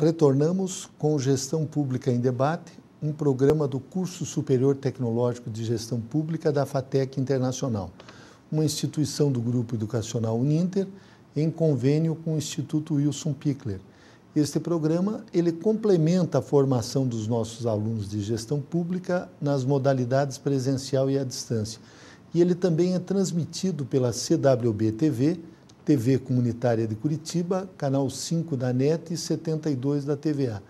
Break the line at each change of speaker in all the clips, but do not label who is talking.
Retornamos com Gestão Pública em Debate, um programa do Curso Superior Tecnológico de Gestão Pública da FATEC Internacional, uma instituição do Grupo Educacional Uninter, em convênio com o Instituto Wilson Pickler. Este programa, ele complementa a formação dos nossos alunos de gestão pública nas modalidades presencial e à distância. E ele também é transmitido pela CWB TV, TV Comunitária de Curitiba, canal 5 da NET e 72 da TVA.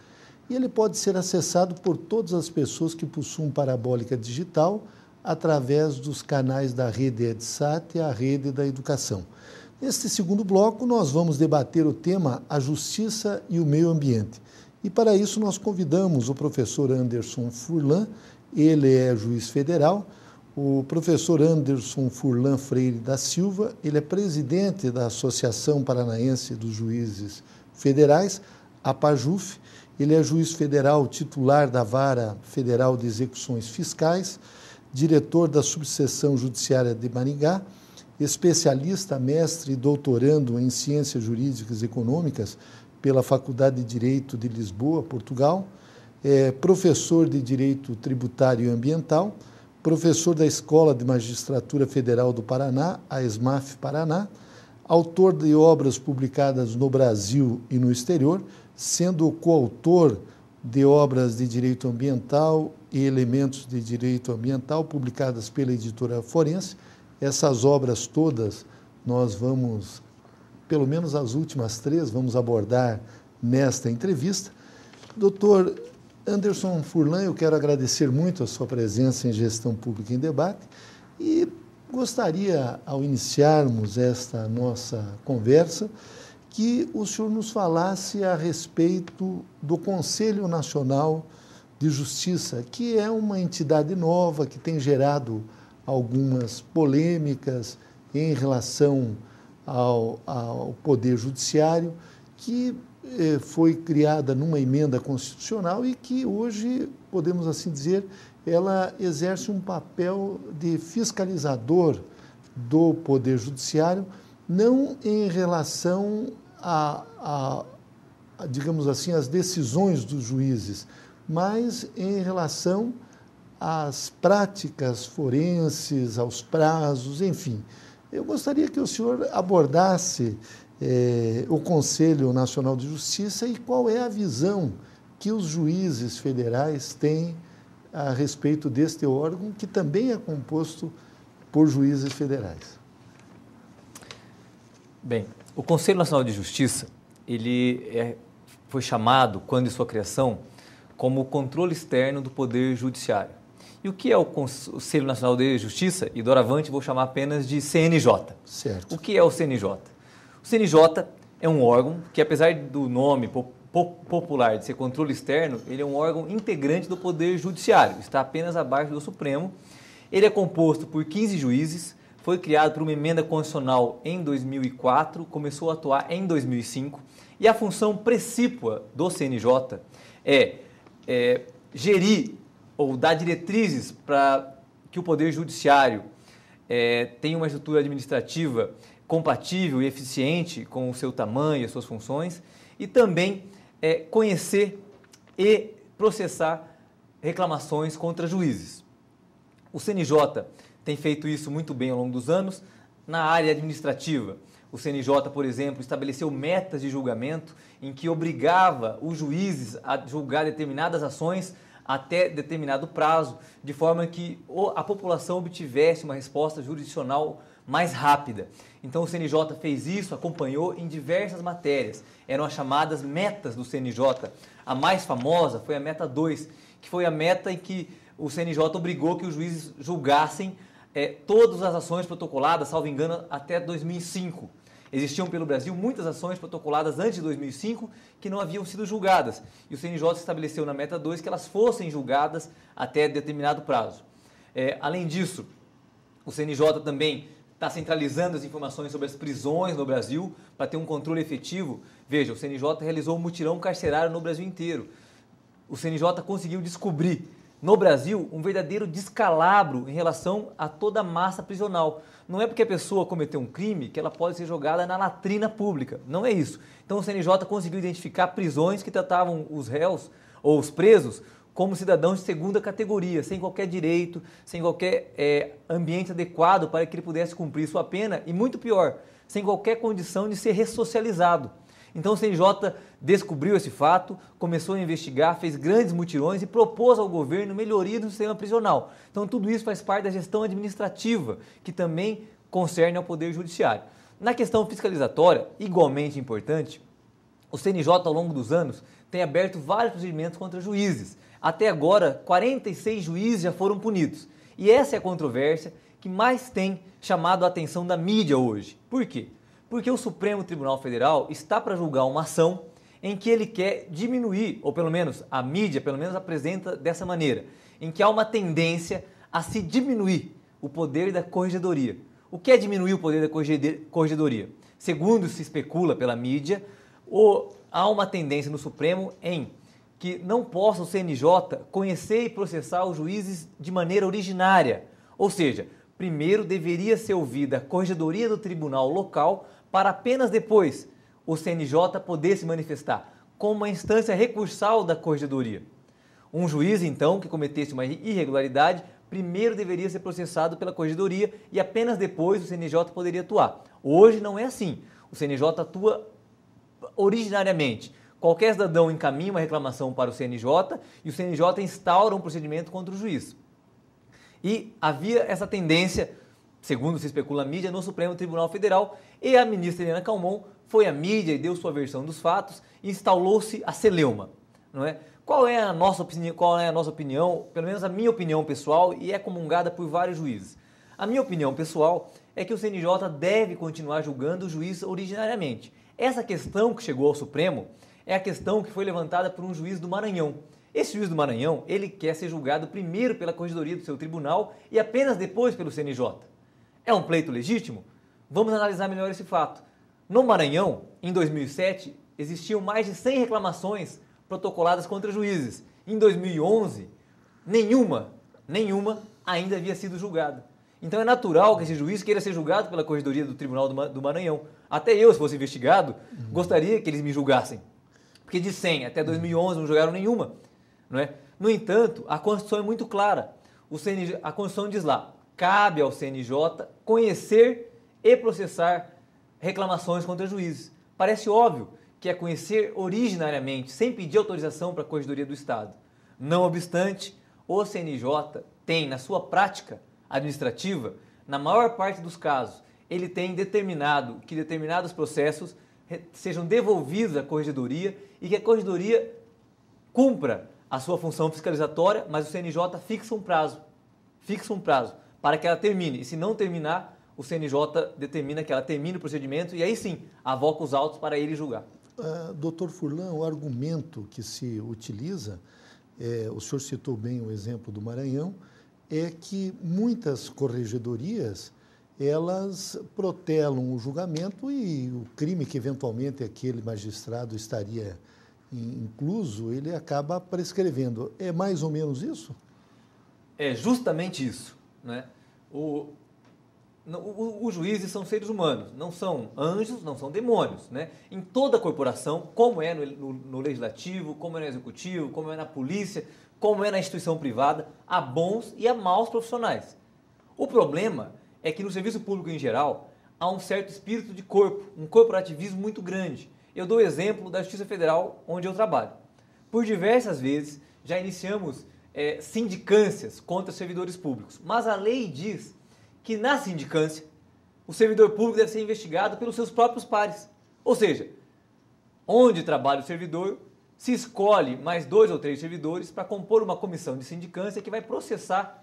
E ele pode ser acessado por todas as pessoas que possuem parabólica digital através dos canais da rede EdSat e a rede da educação. Neste segundo bloco, nós vamos debater o tema A Justiça e o Meio Ambiente. E para isso nós convidamos o professor Anderson Furlan, ele é juiz federal. O professor Anderson Furlan Freire da Silva, ele é presidente da Associação Paranaense dos Juízes Federais, a PAJUF. Ele é juiz federal titular da Vara Federal de Execuções Fiscais, diretor da Subseção Judiciária de Maringá, especialista, mestre e doutorando em Ciências Jurídicas e Econômicas pela Faculdade de Direito de Lisboa, Portugal, professor de Direito Tributário e Ambiental, professor da Escola de Magistratura Federal do Paraná, a ESMAF Paraná, autor de obras publicadas no Brasil e no exterior, sendo o coautor de obras de direito ambiental e elementos de direito ambiental publicadas pela editora Forense. Essas obras todas nós vamos, pelo menos as últimas 3, vamos abordar nesta entrevista. Doutor Anderson Furlan, eu quero agradecer muito a sua presença em Gestão Pública em Debate e gostaria, ao iniciarmos esta nossa conversa, que o senhor nos falasse a respeito do Conselho Nacional de Justiça, que é uma entidade nova que tem gerado algumas polêmicas em relação ao Poder Judiciário, que foi criada numa emenda constitucional e que hoje, podemos assim dizer, ela exerce um papel de fiscalizador do Poder Judiciário, não em relação digamos assim, às decisões dos juízes, mas em relação às práticas forenses, aos prazos, enfim. Eu gostaria que o senhor abordasse o Conselho Nacional de Justiça e qual é a visão que os juízes federais têm a respeito deste órgão, que também é composto por juízes federais.
Bem, o Conselho Nacional de Justiça, ele foi chamado, quando de sua criação, como o controle externo do Poder Judiciário. E o que é o Conselho Nacional de Justiça? E doravante vou chamar apenas de CNJ.
Certo.
O que é o CNJ? O CNJ é um órgão que, apesar do nome popular de ser controle externo, ele é um órgão integrante do Poder Judiciário, está apenas abaixo do Supremo. Ele é composto por 15 juízes, foi criado por uma emenda constitucional em 2004, começou a atuar em 2005, e a função precípua do CNJ é gerir ou dar diretrizes para que o Poder Judiciário tenha uma estrutura administrativa compatível e eficiente com o seu tamanho e as suas funções, e também conhecer e processar reclamações contra juízes. O CNJ tem feito isso muito bem ao longo dos anos. Na área administrativa, o CNJ, por exemplo, estabeleceu metas de julgamento em que obrigava os juízes a julgar determinadas ações até determinado prazo, de forma que a população obtivesse uma resposta jurisdicional mais rápida. Então o CNJ fez isso, acompanhou em diversas matérias. Eram as chamadas metas do CNJ. A mais famosa foi a meta 2, que foi a meta em que o CNJ obrigou que os juízes julgassem todas as ações protocoladas, salvo engano, até 2005. Existiam pelo Brasil muitas ações protocoladas antes de 2005 que não haviam sido julgadas. E o CNJ estabeleceu na meta 2 que elas fossem julgadas até determinado prazo. Além disso, o CNJ também está centralizando as informações sobre as prisões no Brasil para ter um controle efetivo. Veja, o CNJ realizou um mutirão carcerário no Brasil inteiro. O CNJ conseguiu descobrir no Brasil, um verdadeiro descalabro em relação a toda a massa prisional. Não é porque a pessoa cometeu um crime que ela pode ser jogada na latrina pública. Não é isso. Então o CNJ conseguiu identificar prisões que tratavam os réus ou os presos como cidadãos de segunda categoria, sem qualquer direito, sem qualquer ambiente adequado para que ele pudesse cumprir sua pena e, muito pior, sem qualquer condição de ser ressocializado. Então o CNJ descobriu esse fato, começou a investigar, fez grandes mutirões e propôs ao governo melhoria no sistema prisional. Então tudo isso faz parte da gestão administrativa, que também concerne ao Poder Judiciário. Na questão fiscalizatória, igualmente importante, o CNJ ao longo dos anos tem aberto vários procedimentos contra juízes. Até agora, 46 juízes já foram punidos. E essa é a controvérsia que mais tem chamado a atenção da mídia hoje. Por quê? Porque o Supremo Tribunal Federal está para julgar uma ação em que ele quer diminuir, ou pelo menos a mídia apresenta dessa maneira, em que há uma tendência a se diminuir o poder da corregedoria. O que é diminuir o poder da corregedoria? Segundo se especula pela mídia, há uma tendência no Supremo em que não possa o CNJ conhecer e processar os juízes de maneira originária. Ou seja, primeiro deveria ser ouvida a corregedoria do tribunal local para apenas depois o CNJ poder se manifestar como uma instância recursal da corregedoria. Um juiz, então, que cometesse uma irregularidade, primeiro deveria ser processado pela corregedoria e apenas depois o CNJ poderia atuar. Hoje não é assim. O CNJ atua originariamente. Qualquer cidadão encaminha uma reclamação para o CNJ e o CNJ instaura um procedimento contra o juiz. E havia essa tendência, segundo se especula a mídia, no Supremo Tribunal Federal, e a ministra Helena Calmon foi à mídia e deu sua versão dos fatos e instalou-se a celeuma. Não é? Qual é a nossa opinião, pelo menos a minha opinião pessoal, e é comungada por vários juízes? A minha opinião pessoal é que o CNJ deve continuar julgando o juiz originariamente. Essa questão que chegou ao Supremo é a questão que foi levantada por um juiz do Maranhão. Esse juiz do Maranhão, ele quer ser julgado primeiro pela corregedoria do seu tribunal e apenas depois pelo CNJ. É um pleito legítimo? Vamos analisar melhor esse fato. No Maranhão, em 2007, existiam mais de 100 reclamações protocoladas contra juízes. Em 2011, nenhuma ainda havia sido julgada. Então é natural que esse juiz queira ser julgado pela corregedoria do Tribunal do Maranhão. Até eu, se fosse investigado, gostaria que eles me julgassem. Porque de 100 até 2011 não julgaram nenhuma. Não é? No entanto, a Constituição é muito clara. A Constituição diz lá, cabe ao CNJ conhecer e processar reclamações contra juízes. Parece óbvio que é conhecer originariamente, sem pedir autorização para a Corregedoria do Estado. Não obstante, o CNJ tem, na sua prática administrativa, na maior parte dos casos, ele tem determinado que determinados processos sejam devolvidos à Corregedoria e que a Corregedoria cumpra a sua função fiscalizatória, mas o CNJ fixa um prazo para que ela termine. E se não terminar, o CNJ determina que ela termine o procedimento e aí sim, avoca os autos para ele julgar.
Doutor Furlan, o argumento que se utiliza, o senhor citou bem o exemplo do Maranhão, é que muitas corregedorias, elas protelam o julgamento e o crime que eventualmente aquele magistrado estaria incluso, ele acaba prescrevendo. É mais ou menos isso?
É justamente isso, né? Os juízes são seres humanos, não são anjos, não são demônios, né? Em toda corporação, como é no legislativo, como é no executivo, como é na polícia, como é na instituição privada, há bons e há maus profissionais. O problema é que no serviço público em geral, há um certo espírito de corpo, um corporativismo muito grande. Eu dou o exemplo da Justiça Federal, onde eu trabalho. Por diversas vezes, já iniciamos sindicâncias contra servidores públicos, mas a lei diz que na sindicância, o servidor público deve ser investigado pelos seus próprios pares. Ou seja, onde trabalha o servidor, se escolhe mais 2 ou 3 servidores para compor uma comissão de sindicância que vai processar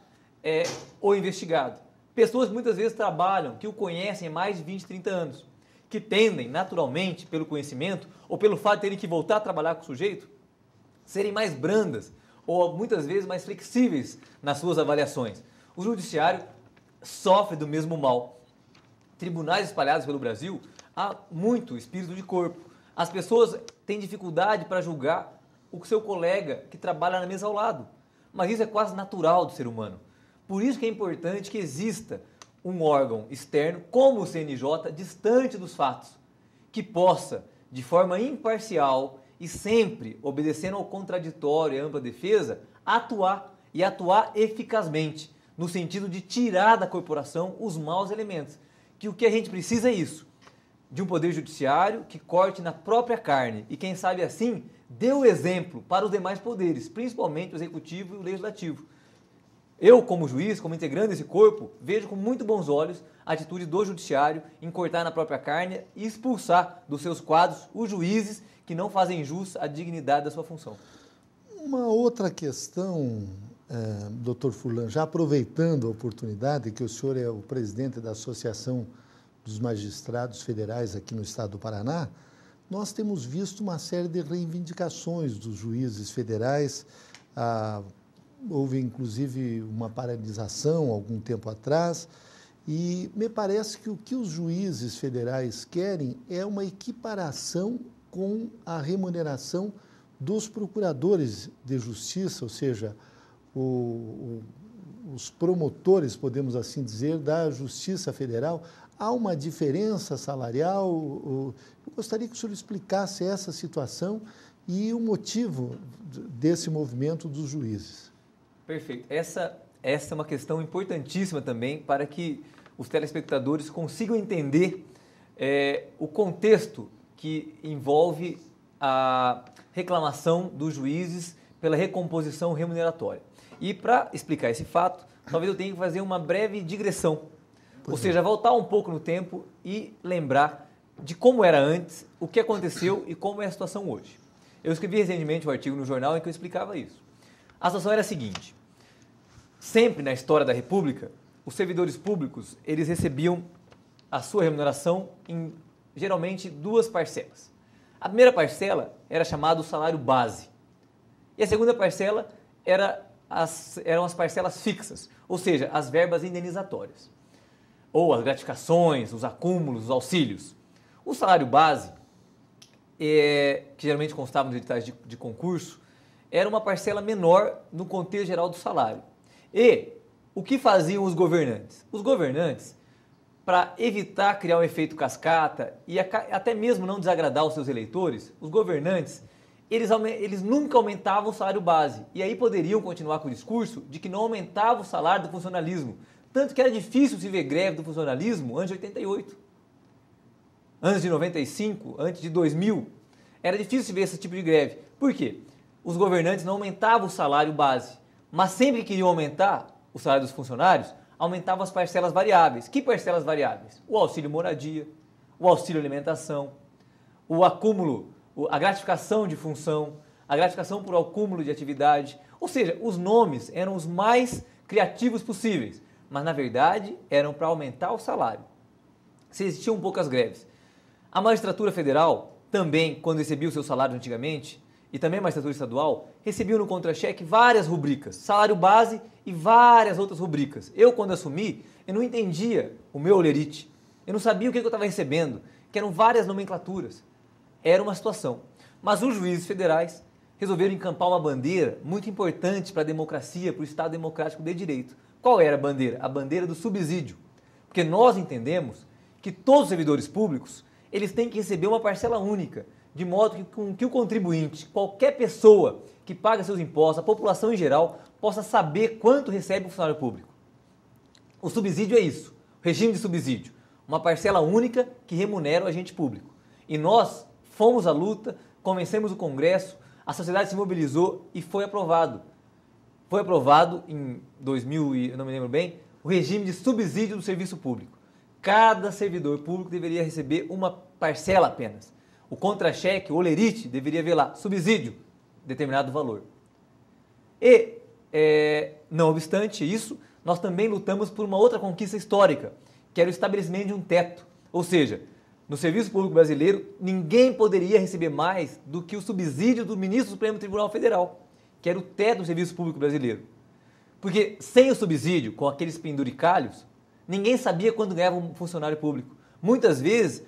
o investigado. Pessoas que muitas vezes trabalham, que o conhecem há mais de 20, 30 anos, que tendem, naturalmente, pelo conhecimento ou pelo fato de terem que voltar a trabalhar com o sujeito, serem mais brandas ou muitas vezes mais flexíveis nas suas avaliações. O judiciário sofre do mesmo mal. Tribunais espalhados pelo Brasil, há muito espírito de corpo. As pessoas têm dificuldade para julgar o seu colega que trabalha na mesa ao lado. mas isso é quase natural do ser humano. Por isso que é importante que exista um órgão externo, como o CNJ, distante dos fatos, que possa, de forma imparcial e sempre obedecendo ao contraditório e à ampla defesa, atuar e atuar eficazmente, no sentido de tirar da corporação os maus elementos. Que o que a gente precisa é isso, de um poder judiciário que corte na própria carne e, quem sabe assim, dê o exemplo para os demais poderes, principalmente o executivo e o legislativo. Eu, como juiz, como integrante desse corpo, vejo com muito bons olhos a atitude do judiciário em cortar na própria carne e expulsar dos seus quadros os juízes que não fazem jus à dignidade da sua função.
Uma outra questão, Dr. Furlan, já aproveitando a oportunidade que o senhor é o presidente da Associação dos Magistrados Federais aqui no estado do Paraná, nós temos visto uma série de reivindicações dos juízes federais. Houve, inclusive, uma paralisação algum tempo atrás, e me parece que o que os juízes federais querem é uma equiparação com a remuneração dos procuradores de justiça, ou seja, os promotores, podemos assim dizer, da Justiça Federal. Há uma diferença salarial? Eu gostaria que o senhor explicasse essa situação e o motivo desse movimento dos juízes.
Perfeito. Essa é uma questão importantíssima também para que os telespectadores consigam entender o contexto que envolve a reclamação dos juízes pela recomposição remuneratória. E para explicar esse fato, talvez eu tenha que fazer uma breve digressão, ou seja, voltar um pouco no tempo e lembrar de como era antes, o que aconteceu e como é a situação hoje. Eu escrevi recentemente um artigo no jornal em que eu explicava isso. A situação era a seguinte: sempre na história da República, os servidores públicos, eles recebiam a sua remuneração em, geralmente, duas parcelas. A primeira parcela era chamada o salário base. E a segunda parcela eram as parcelas fixas, ou seja, as verbas indenizatórias, ou as gratificações, os acúmulos, os auxílios. O salário base, que geralmente constava nos editais de concurso, era uma parcela menor no contexto geral do salário. E o que faziam os governantes? Os governantes, para evitar criar um efeito cascata e até mesmo não desagradar os seus eleitores, os governantes, eles nunca aumentavam o salário base. E aí poderiam continuar com o discurso de que não aumentava o salário do funcionalismo. Tanto que era difícil se ver greve do funcionalismo antes de 88. Antes de 95, antes de 2000, era difícil se ver esse tipo de greve. Por quê? Os governantes não aumentavam o salário base, mas sempre que queriam aumentar o salário dos funcionários, aumentavam as parcelas variáveis. Que parcelas variáveis? O auxílio moradia, o auxílio alimentação, o acúmulo, a gratificação de função, a gratificação por acúmulo de atividade. Ou seja, os nomes eram os mais criativos possíveis, mas na verdade eram para aumentar o salário. Se existiam poucas greves. A magistratura federal também, quando recebia o seu salário antigamente, e também a magistratura estadual, recebiam no contra-cheque várias rubricas, salário base e várias outras rubricas. Eu, quando assumi, eu não entendia o meu olerite, eu não sabia o que eu estava recebendo, que eram várias nomenclaturas. Era uma situação. Mas os juízes federais resolveram encampar uma bandeira muito importante para a democracia, para o Estado democrático de direito. Qual era a bandeira? A bandeira do subsídio. Porque nós entendemos que todos os servidores públicos, eles têm que receber uma parcela única, de modo que o contribuinte, qualquer pessoa que paga seus impostos, a população em geral, possa saber quanto recebe o funcionário público. O subsídio é isso, o regime de subsídio, uma parcela única que remunera o agente público. E nós fomos à luta, convencemos o Congresso, a sociedade se mobilizou e foi aprovado. Foi aprovado em 2000, eu não me lembro bem, o regime de subsídio do serviço público. Cada servidor público deveria receber uma parcela apenas. O contra-cheque, o olerite, deveria ver lá, subsídio, determinado valor. E, não obstante isso, nós também lutamos por uma outra conquista histórica, que era o estabelecimento de um teto. Ou seja, no serviço público brasileiro, ninguém poderia receber mais do que o subsídio do ministro do Supremo Tribunal Federal, que era o teto do serviço público brasileiro. Porque sem o subsídio, com aqueles penduricalhos, ninguém sabia quando ganhava um funcionário público. Muitas vezes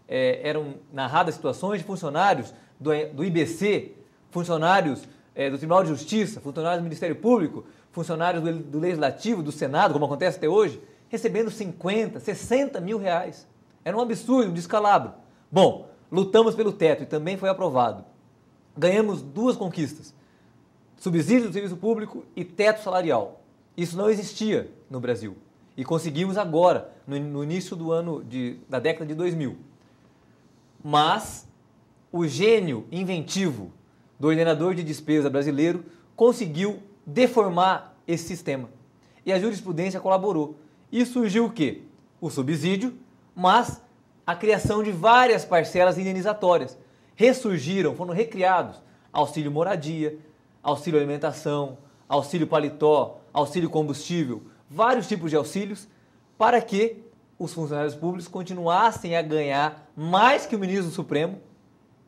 eram narradas situações de funcionários do IBC, funcionários do Tribunal de Justiça, funcionários do Ministério Público, funcionários do Legislativo, do Senado, como acontece até hoje, recebendo 50, 60 mil reais. Era um absurdo, um descalabro. Bom, lutamos pelo teto e também foi aprovado. Ganhamos 2 conquistas: subsídio do serviço público e teto salarial. Isso não existia no Brasil. E conseguimos agora, no início da década de 2000. Mas o gênio inventivo do ordenador de despesa brasileiro conseguiu deformar esse sistema. E a jurisprudência colaborou. E surgiu o quê? O subsídio, mas a criação de várias parcelas indenizatórias. Ressurgiram, foram recriados auxílio moradia, auxílio alimentação, auxílio paletó, auxílio combustível, vários tipos de auxílios, para que os funcionários públicos continuassem a ganhar mais que o ministro do Supremo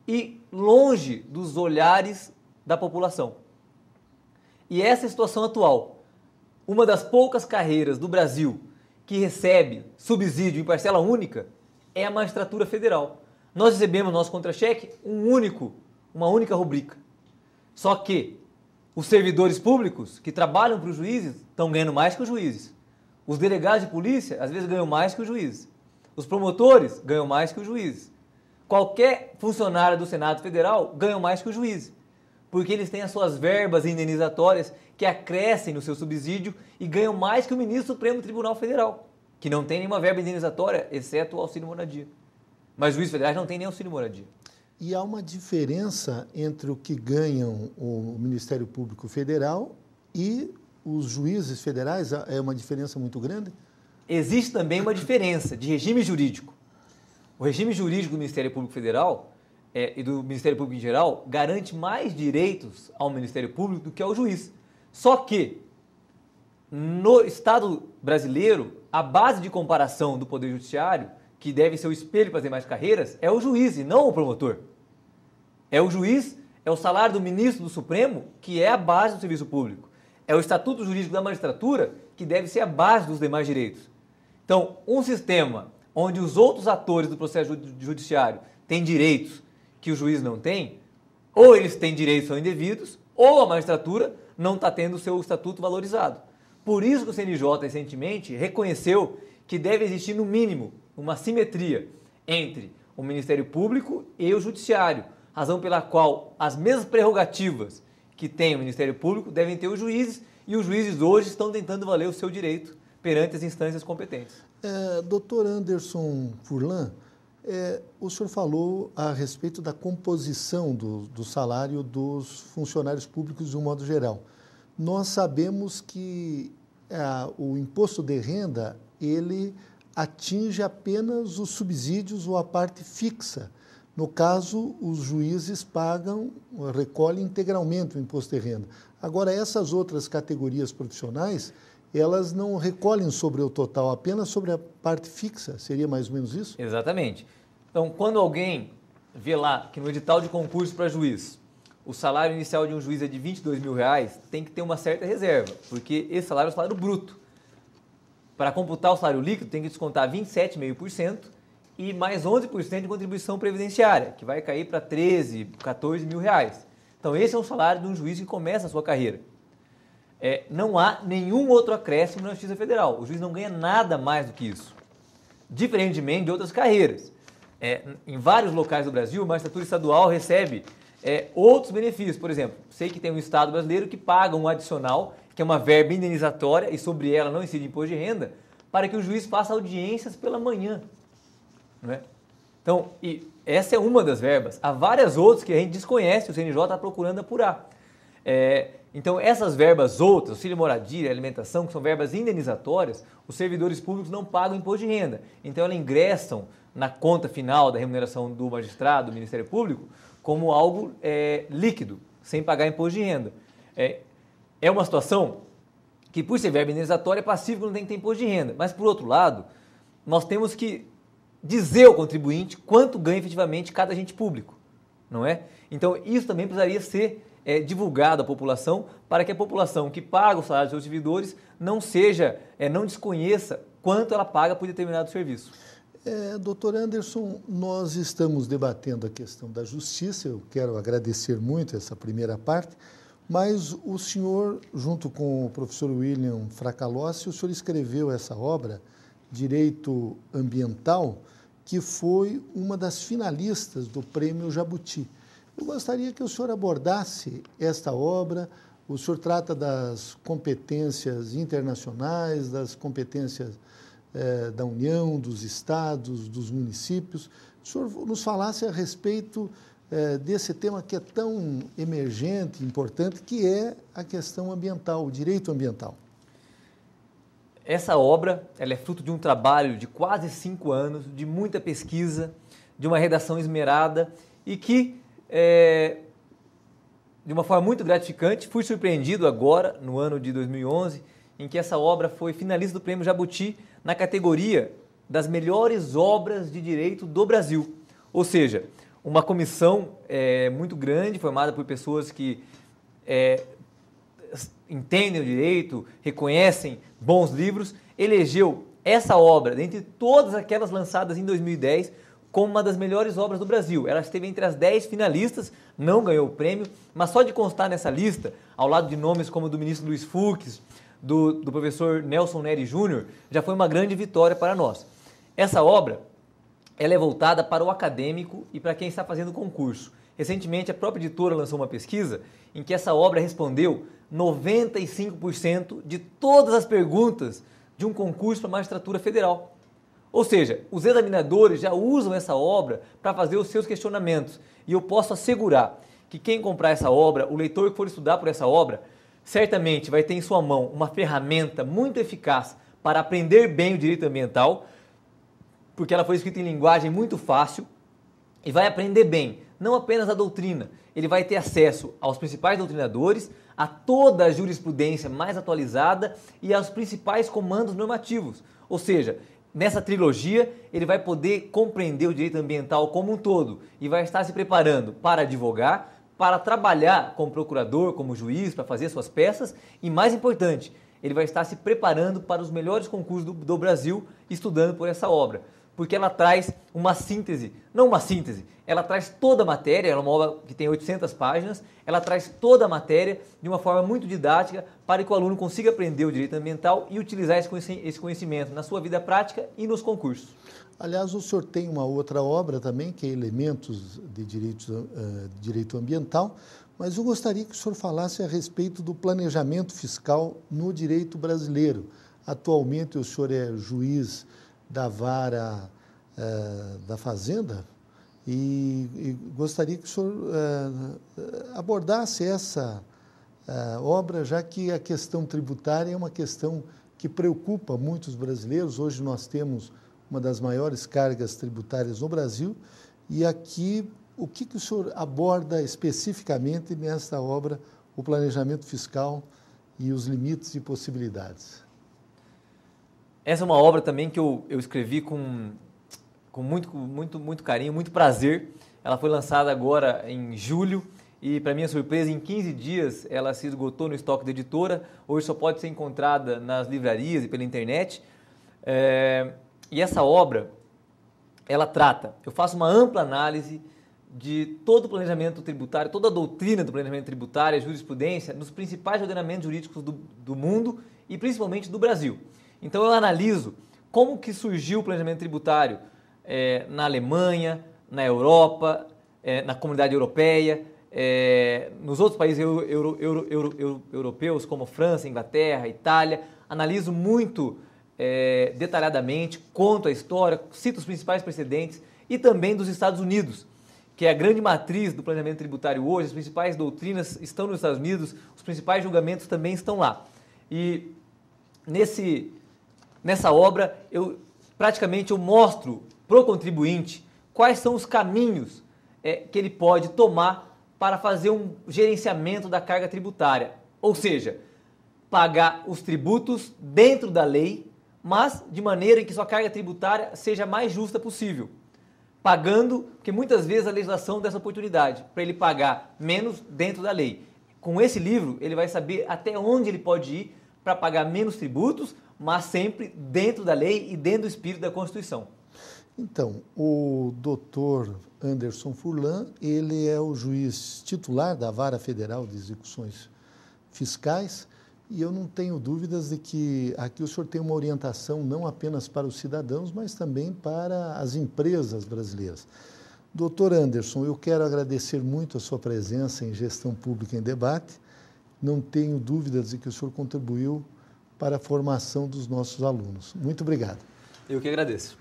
e longe dos olhares da população. E essa é a situação atual. Uma das poucas carreiras do Brasil que recebe subsídio em parcela única é a magistratura federal. Nós recebemos nosso contra-cheque uma única rubrica. Só que os servidores públicos que trabalham para os juízes estão ganhando mais que os juízes. Os delegados de polícia, às vezes, ganham mais que os juízes. Os promotores ganham mais que os juízes. Qualquer funcionário do Senado Federal ganha mais que os juízes, porque eles têm as suas verbas indenizatórias que acrescem no seu subsídio e ganham mais que o ministro do Supremo Tribunal Federal, que não tem nenhuma verba indenizatória, exceto o auxílio moradia. Mas os juízes federais não têm nem auxílio moradia.
E há uma diferença entre o que ganham o Ministério Público Federal e os juízes federais? É uma diferença muito grande?
Existe também uma diferença de regime jurídico. O regime jurídico do Ministério Público Federal e do Ministério Público em geral garante mais direitos ao Ministério Público do que ao juiz. Só que, no Estado brasileiro, a base de comparação do Poder Judiciário, que deve ser o espelho para as demais carreiras, é o juiz e não o promotor. É o juiz, é o salário do ministro do Supremo, que é a base do serviço público. É o estatuto jurídico da magistratura, que deve ser a base dos demais direitos. Então, um sistema onde os outros atores do processo judiciário têm direitos que o juiz não tem, ou eles têm direitos que são indevidos, ou a magistratura não está tendo o seu estatuto valorizado. Por isso que o CNJ recentemente reconheceu que deve existir, no mínimo, uma simetria entre o Ministério Público e o Judiciário, razão pela qual as mesmas prerrogativas que tem o Ministério Público devem ter os juízes, e os juízes hoje estão tentando valer o seu direito perante as instâncias competentes.
Doutor Anderson Furlan, o senhor falou a respeito da composição do salário dos funcionários públicos de um modo geral. Nós sabemos que o imposto de renda, ele atinge apenas os subsídios ou a parte fixa. No caso, os juízes recolhem integralmente o imposto de renda. Agora, essas outras categorias profissionais, elas não recolhem sobre o total, apenas sobre a parte fixa. Seria mais ou menos isso?
Exatamente. Então, quando alguém vê lá que no edital de concurso para juiz, o salário inicial de um juiz é de R$22 mil, tem que ter uma certa reserva, porque esse salário é o salário bruto. Para computar o salário líquido, tem que descontar 27,5% e mais 11% de contribuição previdenciária, que vai cair para R$13, R$14 mil. Então, esse é o salário de um juiz que começa a sua carreira. Não há nenhum outro acréscimo na Justiça Federal. O juiz não ganha nada mais do que isso. Diferentemente de outras carreiras. Em vários locais do Brasil, a magistratura estadual recebe outros benefícios. Por exemplo, sei que tem um estado brasileiro que paga um adicional, que é uma verba indenizatória, e sobre ela não incide imposto de renda, para que o juiz faça audiências pela manhã. Não é? Então, essa é uma das verbas. Há várias outras que a gente desconhece, o CNJ está procurando apurar. Então, essas verbas outras, auxílio moradia, alimentação, que são verbas indenizatórias, os servidores públicos não pagam imposto de renda. Então, elas ingressam na conta final da remuneração do magistrado, do Ministério Público, como algo líquido, sem pagar imposto de renda. É uma situação que, por ser verba indenizatória, é passivo, não tem que ter imposto de renda. Mas, por outro lado, nós temos que dizer ao contribuinte quanto ganha efetivamente cada agente público, não é? Então, isso também precisaria ser divulgado à população, para que a população que paga o salário dos seus servidores não desconheça quanto ela paga por determinado serviço.
Doutor Anderson, nós estamos debatendo a questão da justiça, eu quero agradecer muito essa primeira parte, Mas o senhor, junto com o professor William Fracalossi, o senhor escreveu essa obra, Direito Ambiental, que foi uma das finalistas do Prêmio Jabuti. Eu gostaria que o senhor abordasse esta obra. O senhor trata das competências internacionais, das competências da União, dos estados, dos municípios. O senhor nos falasse a respeito desse tema que é tão emergente, importante, que é a questão ambiental, o direito ambiental.
Essa obra ela é fruto de um trabalho de quase 5 anos, de muita pesquisa, de uma redação esmerada e que, de uma forma muito gratificante, fui surpreendido agora, no ano de 2011, em que essa obra foi finalista do Prêmio Jabuti na categoria das melhores obras de direito do Brasil. Ou seja, uma comissão muito grande, formada por pessoas que entendem o direito, reconhecem bons livros, elegeu essa obra, dentre todas aquelas lançadas em 2010, como uma das melhores obras do Brasil. Ela esteve entre as 10 finalistas, não ganhou o prêmio, mas só de constar nessa lista, ao lado de nomes como do ministro Luiz Fux, do professor Nelson Neri Júnior, já foi uma grande vitória para nós. Essa obra ela é voltada para o acadêmico e para quem está fazendo concurso. Recentemente, a própria editora lançou uma pesquisa em que essa obra respondeu 95% de todas as perguntas de um concurso para a magistratura federal. Ou seja, os examinadores já usam essa obra para fazer os seus questionamentos. E eu posso assegurar que quem comprar essa obra, o leitor que for estudar por essa obra, certamente vai ter em sua mão uma ferramenta muito eficaz para aprender bem o direito ambiental, porque ela foi escrita em linguagem muito fácil, e vai aprender bem, não apenas a doutrina, ele vai ter acesso aos principais doutrinadores, a toda a jurisprudência mais atualizada e aos principais comandos normativos. Ou seja, nessa trilogia, ele vai poder compreender o direito ambiental como um todo e vai estar se preparando para advogar, para trabalhar como procurador, como juiz, para fazer suas peças e, mais importante, ele vai estar se preparando para os melhores concursos do Brasil estudando por essa obra. Porque ela traz uma síntese, não uma síntese, ela traz toda a matéria, ela é uma obra que tem 800 páginas, ela traz toda a matéria de uma forma muito didática para que o aluno consiga aprender o direito ambiental e utilizar esse conhecimento na sua vida prática e nos concursos.
Aliás, o senhor tem uma outra obra também, que é Elementos de Direito Ambiental, mas eu gostaria que o senhor falasse a respeito do planejamento fiscal no direito brasileiro. Atualmente o senhor é juiz da Vara da Fazenda e gostaria que o senhor abordasse essa obra, já que a questão tributária é uma questão que preocupa muitos brasileiros. Hoje nós temos uma das maiores cargas tributárias no Brasil e aqui o que o senhor aborda especificamente nesta obra, o planejamento fiscal e os limites e possibilidades?
Essa é uma obra também que eu escrevi com muito carinho, muito prazer. Ela foi lançada agora em julho e, para minha surpresa, em 15 dias ela se esgotou no estoque da editora. Hoje só pode ser encontrada nas livrarias e pela internet. E essa obra, ela trata, eu faço uma ampla análise de todo o planejamento tributário, toda a doutrina do planejamento tributário, a jurisprudência, nos principais ordenamentos jurídicos do mundo e principalmente do Brasil. Então eu analiso como que surgiu o planejamento tributário na Alemanha, na Europa, na Comunidade Europeia, nos outros países europeus como França, Inglaterra, Itália. Analiso muito detalhadamente, conto a história, cito os principais precedentes e também dos Estados Unidos, que é a grande matriz do planejamento tributário hoje. As principais doutrinas estão nos Estados Unidos, os principais julgamentos também estão lá. E nessa obra, eu mostro para o contribuinte quais são os caminhos que ele pode tomar para fazer um gerenciamento da carga tributária. Ou seja, pagar os tributos dentro da lei, mas de maneira em que sua carga tributária seja a mais justa possível. Pagando, porque muitas vezes a legislação dá essa oportunidade, para ele pagar menos dentro da lei. Com esse livro, ele vai saber até onde ele pode ir para pagar menos tributos, mas sempre dentro da lei e dentro do espírito da Constituição.
Então, o doutor Anderson Furlan, ele é o juiz titular da Vara Federal de Execuções fiscais, e eu não tenho dúvidas de que aqui o senhor tem uma orientação não apenas para os cidadãos, mas também para as empresas brasileiras. Doutor Anderson, eu quero agradecer muito a sua presença em Gestão Pública em Debate. Não tenho dúvidas de que o senhor contribuiu para a formação dos nossos alunos. Muito obrigado.
Eu que agradeço.